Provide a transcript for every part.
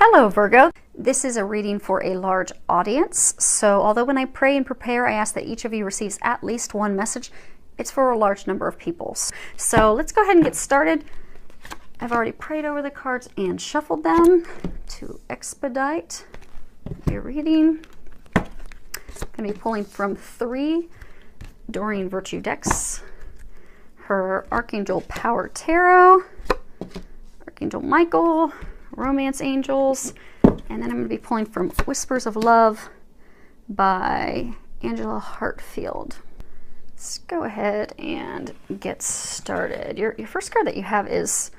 Hello Virgo, this is a reading for a large audience, so although when I pray and prepare I ask that each of you receives at least one message, it's for a large number of people. So let's go ahead and get started. I've already prayed over the cards and shuffled them to expedite your reading. I'm going to be pulling from 3 Doreen Virtue decks, her Archangel Power Tarot, Archangel Michael, Romance Angels, and then I'm going to be pulling from Whispers of Love by Angela Hartfield. Let's go ahead and get started. Your first card that you have is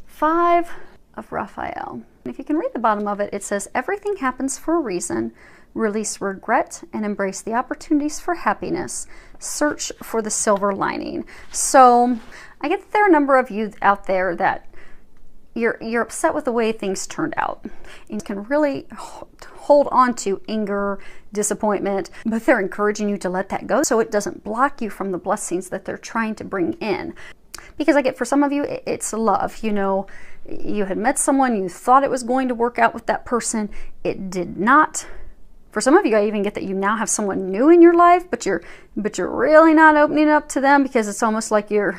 5 of Raphael. And if you can read the bottom of it, it says, everything happens for a reason. Release regret and embrace the opportunities for happiness. Search for the silver lining. So I get that there are a number of you out there that you're upset with the way things turned out. And you can really hold on to anger, disappointment, but they're encouraging you to let that go so it doesn't block you from the blessings that they're trying to bring in. Because I get for some of you, it's love. You know, you had met someone, you thought it was going to work out with that person. It did not. For some of you, I even get that you now have someone new in your life, but you're really not opening up to them because it's almost like you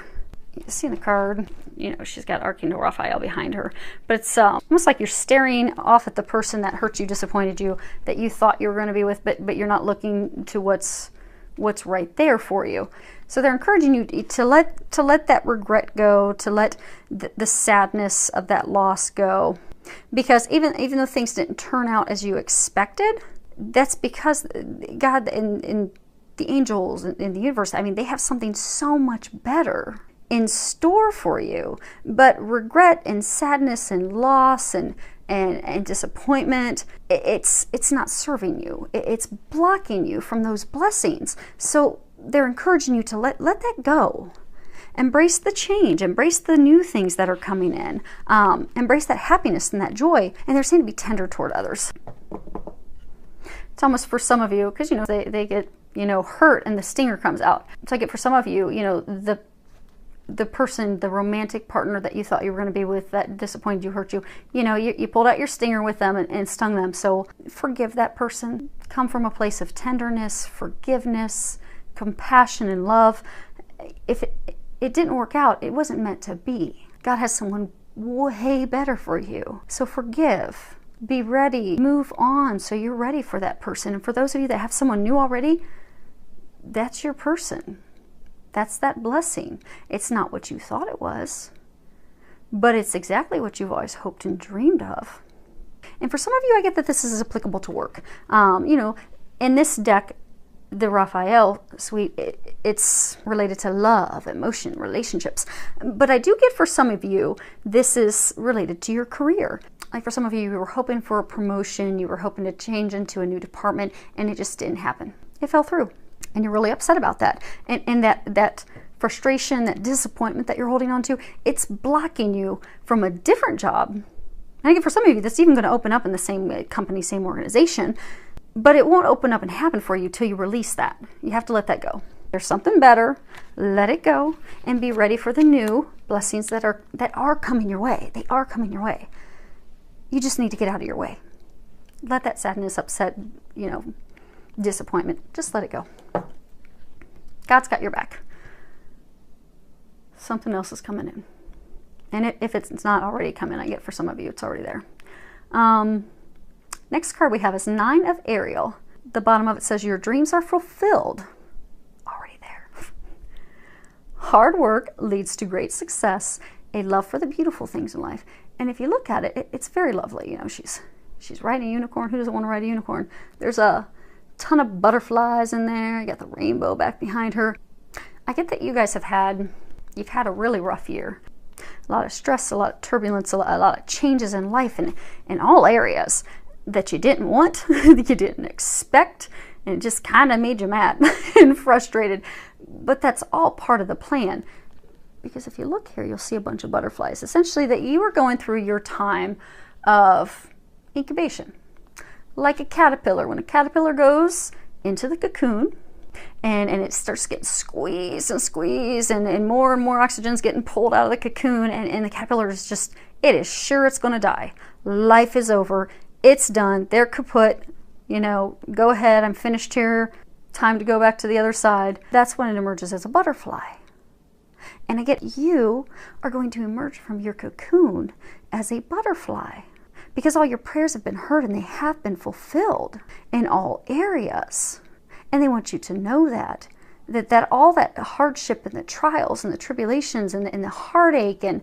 see in the card, you know, she's got Archangel Raphael behind her, but it's almost like you're staring off at the person that hurt you, disappointed you, that you thought you were going to be with, but you're not looking to what's right there for you. So they're encouraging you to let that regret go, to let the sadness of that loss go, because even though things didn't turn out as you expected, that's because God and the angels in the universe, I mean, they have something so much better in store for you. But regret and sadness and loss and disappointment, it's not serving you. It's blocking you from those blessings. So they're encouraging you to let that go. Embrace the change, embrace the new things that are coming in, embrace that happiness and that joy. And they're saying to be tender toward others. It's almost for some of you, because you know they get hurt and the stinger comes out. It's like it for some of you, the person, the romantic partner that you thought you were going to be with that disappointed you, hurt you, you pulled out your stinger with them and stung them. So forgive that person. Come from a place of tenderness, forgiveness, compassion, and love. If it didn't work out, it wasn't meant to be. God has someone way better for you. So forgive. Be ready. Move on so you're ready for that person. And for those of you that have someone new already, that's your person. That's that blessing. It's not what you thought it was, but it's exactly what you've always hoped and dreamed of. And for some of you, I get that this is applicable to work. In this deck, the Raphael suite, it's related to love, emotion, relationships. But I do get for some of you, this is related to your career. Like for some of you were hoping for a promotion, you were hoping to change into a new department, and it just didn't happen. It fell through. And you're really upset about that. And that frustration, that disappointment that you're holding on to, it's blocking you from a different job. And I get for some of you, that's even going to open up in the same company, same organization, but it won't open up and happen for you till you release that. You have to let that go. There's something better. Let it go and be ready for the new blessings that are coming your way. They are coming your way. You just need to get out of your way. Let that sadness, upset, disappointment, just let it go. God's got your back. Something else is coming in. And if it's not already coming, I get for some of you, it's already there. Next card we have is 9 of Ariel. The bottom of it says, your dreams are fulfilled. Already there. Hard work leads to great success, a love for the beautiful things in life. And if you look at it, it's very lovely. She's riding a unicorn. Who doesn't want to ride a unicorn? There's a ton of butterflies in there. You got the rainbow back behind her. I get that you guys you've had a really rough year. A lot of stress, a lot of turbulence, a lot of changes in life in all areas that you didn't want, that you didn't expect, and it just kind of made you mad and frustrated. But that's all part of the plan. Because if you look here, you'll see a bunch of butterflies. Essentially that you were going through your time of incubation. Like a caterpillar. When a caterpillar goes into the cocoon and it starts getting squeezed and more oxygen's getting pulled out of the cocoon, and the caterpillar is just it is sure it's going to die. Life is over. It's done. They're kaput. You know, go ahead. I'm finished here. Time to go back to the other side. That's when it emerges as a butterfly. And again, you are going to emerge from your cocoon as a butterfly because all your prayers have been heard and they have been fulfilled in all areas. And they want you to know that all that hardship and the trials and the tribulations and the heartache and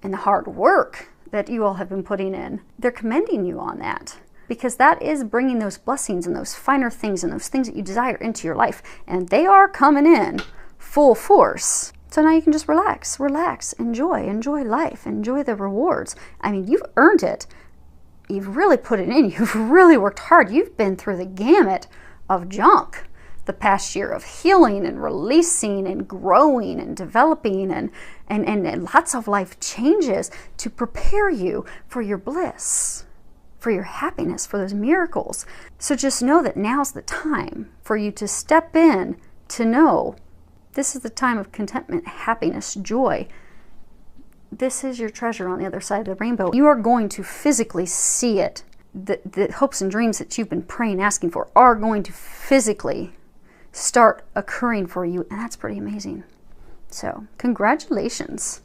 the hard work that you all have been putting in, they're commending you on that. Because that is bringing those blessings and those finer things and those things that you desire into your life. And they are coming in full force. So now you can just relax, enjoy life, enjoy the rewards. I mean, you've earned it. You've really put it in. You've really worked hard. You've been through the gamut of junk the past year of healing and releasing and growing and developing and lots of life changes to prepare you for your bliss, for your happiness, for those miracles. So just know that now's the time for you to step in to know this is the time of contentment, happiness, joy. This is your treasure on the other side of the rainbow. You are going to physically see it. The hopes and dreams that you've been praying, asking for are going to physically start occurring for you. And that's pretty amazing. So congratulations.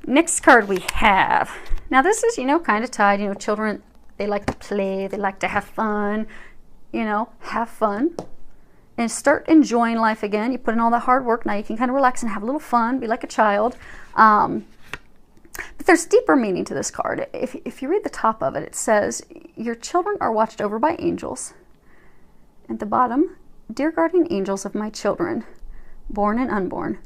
Next card we have. Now this is, kind of tied. Children, they like to play. They like to have fun. Have fun. And start enjoying life again. You put in all that hard work. Now you can kind of relax and have a little fun. Be like a child. But there's deeper meaning to this card. If you read the top of it, it says, your children are watched over by angels. At the bottom, dear guardian angels of my children, born and unborn,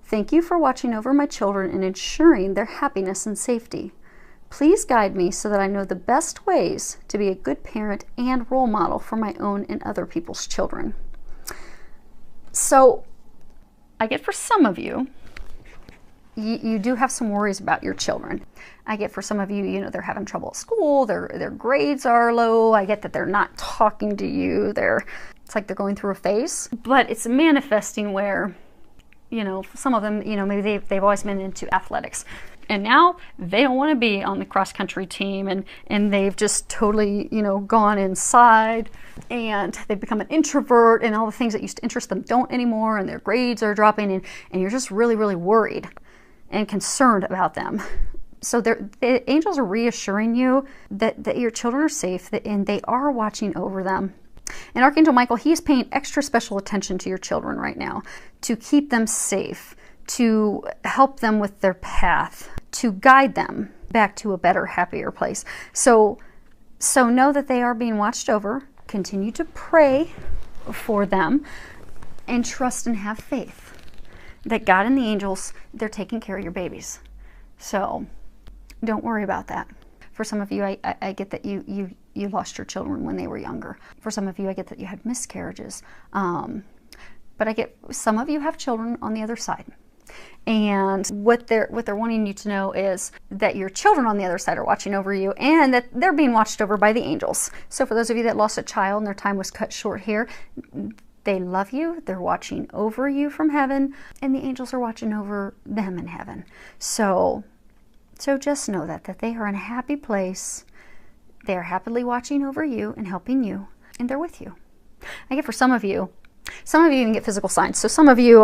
thank you for watching over my children and ensuring their happiness and safety. Please guide me so that I know the best ways to be a good parent and role model for my own and other people's children. So, I get for some of you, you do have some worries about your children. I get for some of you, they're having trouble at school, their grades are low. I get that they're not talking to you. It's like they're going through a phase. But it's manifesting where, some of them, maybe they've always been into athletics. And now they don't want to be on the cross-country team, and they've just totally, gone inside, and they've become an introvert, and all the things that used to interest them don't anymore, and their grades are dropping, and you're just really, really worried and concerned about them. So the angels are reassuring you that your children are safe, and they are watching over them. And Archangel Michael, he's paying extra special attention to your children right now to keep them safe, to help them with their path, to guide them back to a better, happier place. So know that they are being watched over. Continue to pray for them and trust and have faith that God and the angels, they're taking care of your babies. So don't worry about that. For some of you, I get that you lost your children when they were younger. For some of you, I get that you had miscarriages. But I get some of you have children on the other side. And what they're wanting you to know is that your children on the other side are watching over you and that they're being watched over by the angels. So for those of you that lost a child and their time was cut short here, they love you, they're watching over you from heaven, and the angels are watching over them in heaven. So just know that they are in a happy place. They are happily watching over you and helping you, and they're with you. I get for some of you even get physical signs. So some of you,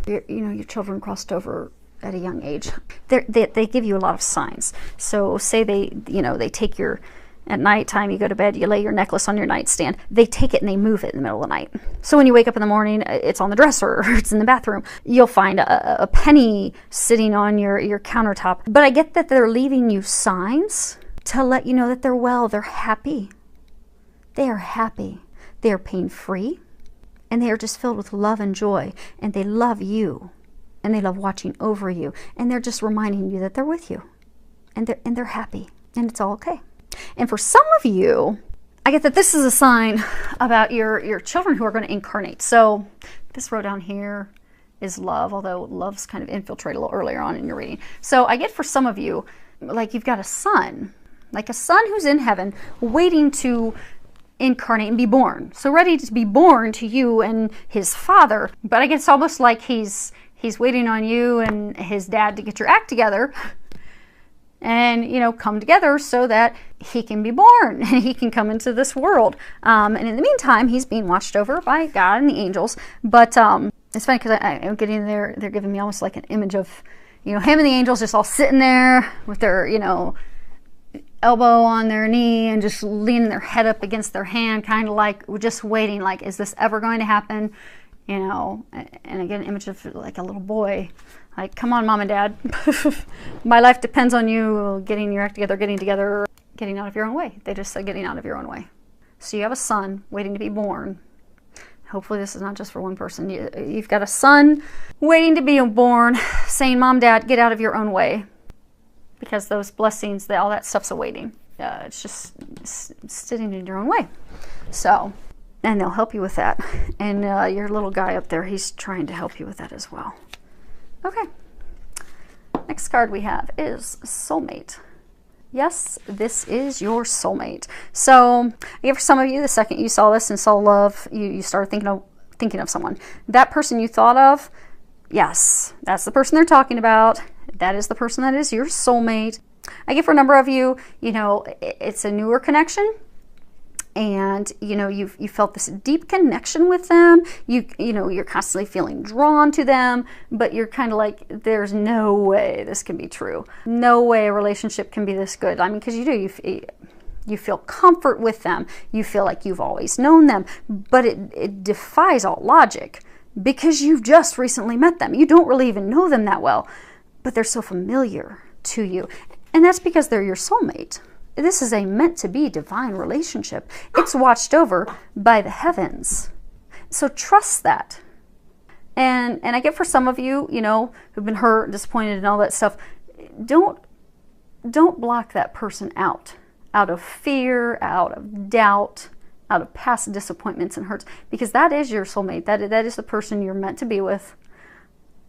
your children crossed over at a young age. They give you a lot of signs. So say they take your, at nighttime you go to bed, you lay your necklace on your nightstand. They take it and they move it in the middle of the night. So when you wake up in the morning, it's on the dresser or it's in the bathroom. You'll find a penny sitting on your countertop. But I get that they're leaving you signs to let you know that they're well, they're happy. They are happy. They are pain-free. And they are just filled with love and joy, and they love you, and they love watching over you, and they're just reminding you that they're with you, and they're happy, and it's all okay. And for some of you, I get that this is a sign about your children who are going to incarnate. So this row down here is love, although love's kind of infiltrated a little earlier on in your reading. So I get for some of you, like you've got a son who's in heaven waiting to incarnate and be born. So ready to be born to you and his father. But I guess almost like he's he's waiting on you and his dad to get your act together and, you know, come together so that he can be born and he can come into this world. And in the meantime, he's being watched over by God and the angels. But it's funny because I'm getting there, they're giving me almost like an image of, you know, him and the angels just all sitting there with their, you know, elbow on their knee and just leaning their head up against their hand, kind of like just waiting, like, is this ever going to happen? You know, and I get an image of like a little boy, like, come on, mom and dad, my life depends on you getting your act together, getting out of your own way. They just said getting out of your own way. So you have a son waiting to be born. Hopefully this is not just for one person. You've got a son waiting to be born, saying, mom, dad, get out of your own way. Because those blessings, all that stuff's awaiting. It's just sitting in your own way. So, and they'll help you with that. And your little guy up there, he's trying to help you with that as well. Okay. Next card we have is soulmate. Yes, this is your soulmate. So, for some of you, the second you saw this and saw love, you started thinking of someone. That person you thought of, yes, that's the person they're talking about. That is the person that is your soulmate. I get for a number of you, you know, it's a newer connection. And, you know, you felt this deep connection with them. You know, you're constantly feeling drawn to them, but you're kind of like, there's no way this can be true. No way a relationship can be this good. I mean, because you feel comfort with them. You feel like you've always known them, but it defies all logic because you've just recently met them. You don't really even know them that well, but they're so familiar to you. And that's because they're your soulmate. This is a meant-to-be divine relationship. It's watched over by the heavens. So trust that. And I get for some of you, you know, who've been hurt, disappointed, and all that stuff, don't block that person out of fear, out of doubt, out of past disappointments and hurts, because that is your soulmate. That is the person you're meant to be with.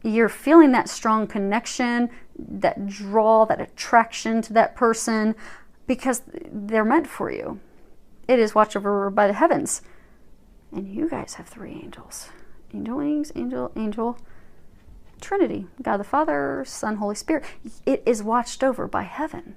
You're feeling that strong connection, that draw, that attraction to that person, because they're meant for you. It is watched over by the heavens. And you guys have 3 angels. Angel wings, angel, Trinity. God the Father, Son, Holy Spirit. It is watched over by heaven.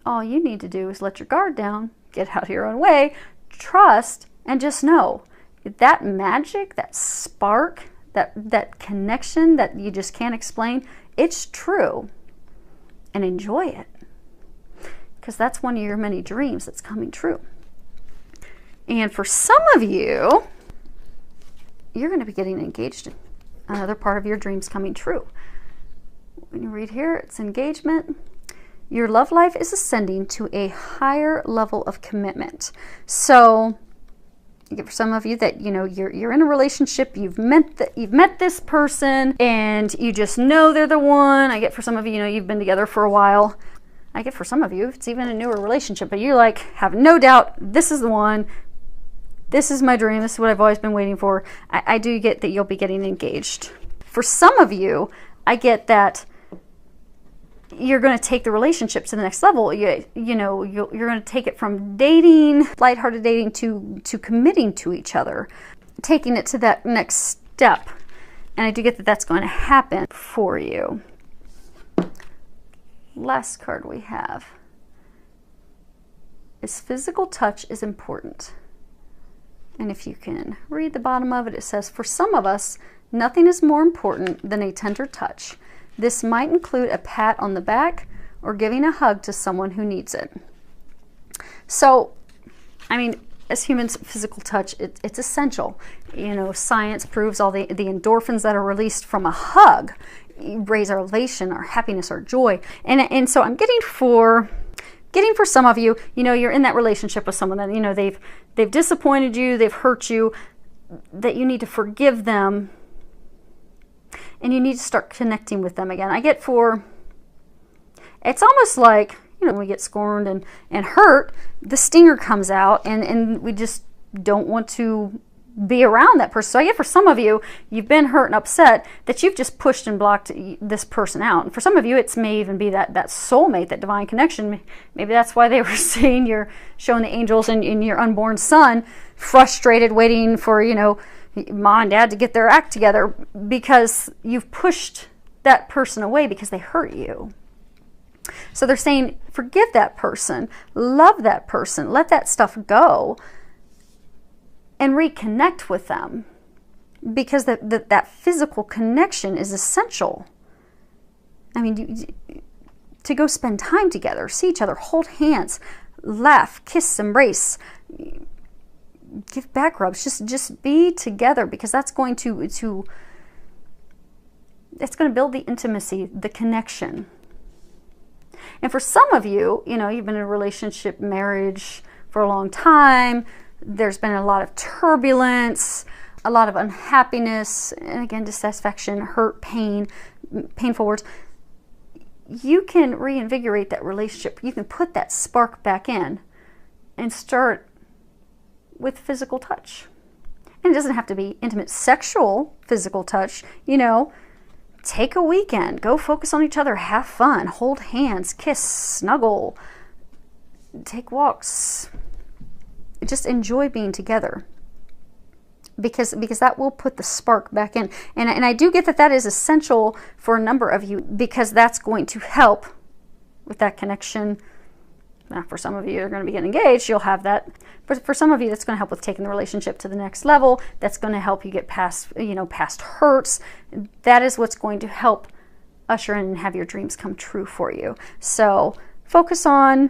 All you need to do is let your guard down, get out of your own way, trust, and just know that magic, that spark, that connection that you just can't explain, it's true. And enjoy it. Because that's one of your many dreams that's coming true. And for some of you, you're going to be getting engaged. Another part of your dreams coming true. When you read here, it's engagement. Your love life is ascending to a higher level of commitment. So, for some of you that, you know, you're in a relationship, you've met this person, and you just know they're the one. I get for some of you, you know, you've been together for a while. I get for some of you, it's even a newer relationship, but you like have no doubt this is the one. This is my dream. This is what I've always been waiting for. I do get that you'll be getting engaged. For some of you, I get that you're going to take the relationship to the next level. You're going to take it from dating, lighthearted dating, to committing to each other, taking it to that next step. And I do get that that's going to happen for you. Last card we have is physical touch is important. And if you can read the bottom of it, it says, for some of us, nothing is more important than a tender touch. This might include a pat on the back or giving a hug to someone who needs it. So, I mean, as humans, physical touch, it's essential. You know, science proves all the endorphins that are released from a hug raise our elation, our happiness, our joy. And so I'm getting for some of you, you know, you're in that relationship with someone that, you know, they've disappointed you, they've hurt you, that you need to forgive them, and you need to start connecting with them again. I get for, it's almost like, you know, when we get scorned and hurt, the stinger comes out, and we just don't want to be around that person. So I get for some of you, you've been hurt and upset that you've just pushed and blocked this person out. And for some of you, it may even be that soulmate, that divine connection. Maybe that's why they were saying you're showing the angels and your unborn son frustrated, waiting for, you know, mom and dad to get their act together because you've pushed that person away because they hurt you. So they're saying, forgive that person, love that person, let that stuff go, and reconnect with them, because that physical connection is essential. I mean, to go spend time together, see each other, hold hands, laugh, kiss, embrace, give back rubs, just be together, because that's going to build the intimacy, the connection. And for some of you, you've been in a relationship, marriage for a long time. There's been a lot of turbulence, a lot of unhappiness, and again, dissatisfaction, hurt, pain, painful words. You can reinvigorate that relationship. You can put that spark back in and start with physical touch. And it doesn't have to be intimate, sexual physical touch. Take a weekend, go focus on each other, have fun, hold hands, kiss, snuggle, take walks. Just enjoy being together, because that will put the spark back in. And I do get that is essential for a number of you, because that's going to help with that connection. Now, for some of you, you're going to be getting engaged, you'll have that. But for some of you, that's going to help with taking the relationship to the next level. That's going to help you get past, past hurts. That is what's going to help usher in and have your dreams come true for you. So focus on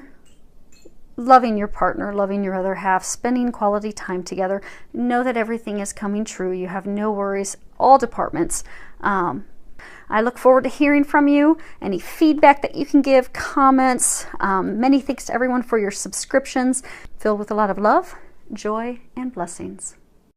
loving your partner, loving your other half, spending quality time together. Know that everything is coming true. You have no worries, all departments. I look forward to hearing from you. Any feedback that you can give, comments. Many thanks to everyone for your subscriptions, filled with a lot of love, joy, and blessings.